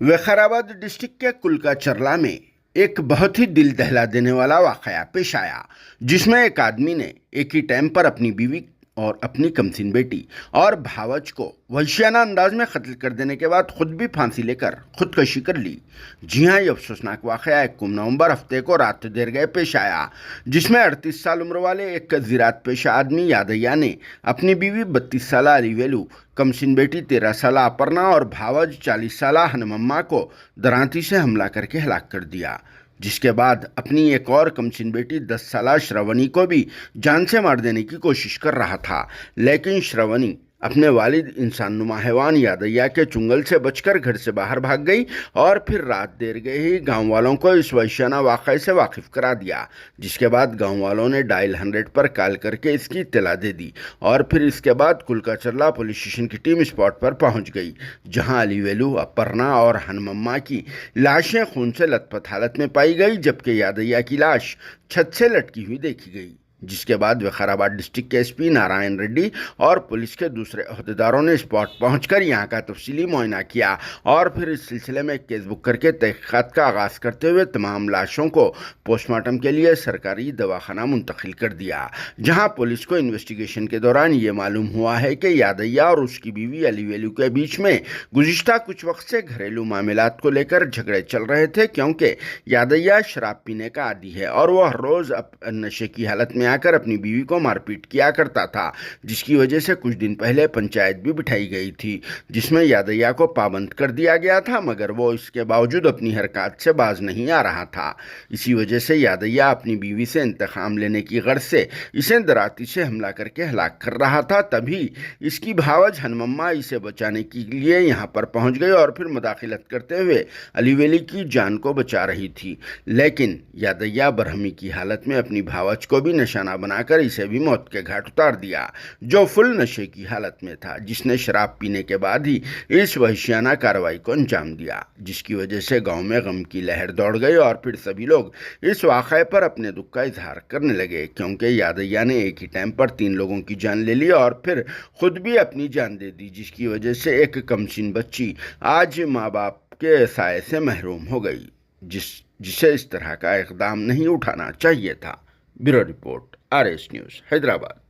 वक़ाराबाद district के कुलका चरला में एक बहुत ही दिल दहला देने वाला वाक़या पेश आया, जिसमें एक आदमी ने एक ही टाइम पर अपनी बीवी और अपनी कमसिन बेटी और भावज को वहशियाना अंदाज में कत्ल कर देने के बाद खुद भी फांसी लेकर खुदकशी कर ली। जी हाँ, ये अफसोसनाक वाक़या 1 नवंबर हफ्ते को रात देर गए पेश आया, जिसमें 38 साल उम्र वाले एक ज़राअत पेशा आदमी यादయ్య ने अपनी बीवी 32 साल अलीवेलू, कमसिन बेटी 13 साल अपर्णा और भावज 40 साल हनमम्मा को दरांती से हमला करके हलाक कर दिया, जिसके बाद अपनी एक और कमसिन बेटी 10 साल श्रवणी को भी जान से मार देने की कोशिश कर रहा था। लेकिन श्रवणी अपने वालिद इंसानुमा हैवान यादయ్య के चुंगल से बचकर घर से बाहर भाग गई और फिर रात देर गए ही गांव वालों को इस वहशियाना वाक़ये से वाकिफ़ करा दिया, जिसके बाद गांव वालों ने डायल 100 पर कॉल करके इसकी इत्तला दे दी और फिर इसके बाद कुलका चरला पुलिस स्टेशन की टीम स्पॉट पर पहुंच गई, जहां अलीवेलू, अपर्णा और हनमम्मा की लाशें खून से लथपथ हालत में पाई गई, जबकि यादయ్య की लाश छत से लटकी हुई देखी गई। जिसके बाद वक़ाराबाद डिस्ट्रिक्ट के एसपी नारायण रेड्डी और पुलिस के दूसरे अहदेदारों ने स्पॉट पहुंचकर यहां का तफसीली मुआयना किया और फिर इस सिलसिले में केस बुक करके तहक़ीक़ात का आगाज़ करते हुए तमाम लाशों को पोस्टमार्टम के लिए सरकारी दवाखाना मुंतकिल कर दिया, जहां पुलिस को इन्वेस्टिगेशन के दौरान ये मालूम हुआ है कि यादయ్య और उसकी बीवी अलीवेलू के बीच में गुज़िश्ता कुछ वक्त से घरेलू मामलात को लेकर झगड़े चल रहे थे, क्योंकि यादయ్య शराब पीने का आदी है और वह रोज़ नशे की हालत में आकर अपनी बीवी को मारपीट किया करता था, जिसकी वजह से कुछ दिन पहले पंचायत भी बिठाई गई थी, जिसमें यादయ్య को पाबंद कर दिया गया था, मगर वो इसके बावजूद अपनी हरकत से बाज नहीं आ रहा था। इसी वजह से यादయ్య अपनी बीवी से इंतकाम लेने की गर्ज से इसे दराती से हमला करके हलाक कर रहा था। तभी इसकी भावज हनमम्मा इसे बचाने के लिए यहाँ पर पहुँच गई और फिर मुदाखलत करते हुए अलीवेली की जान को बचा रही थी, लेकिन यादయ్య बरहमी की हालत में अपनी भावज को भी निशाना बनाकर इसे भी मौत के घाट उतार दिया, जो फुल नशे की हालत में था, जिसने शराब पीने के बाद ही इस वहशियाना कार्रवाई को अंजाम दिया, जिसकी वजह से गांव में गम की लहर दौड़ गई और फिर सभी लोग इस वाक़ये पर अपने दुख का इजहार करने लगे, क्योंकि यादయ్య ने एक ही टाइम पर 3 लोगों की जान ले ली और फिर खुद भी अपनी जान दे दी, जिसकी वजह से एक कमसिन बच्ची आज माँ बाप के साये से महरूम हो गई, जिसे इस तरह का इक़दाम नहीं उठाना चाहिए था। Bureau report, RS news, Hyderabad.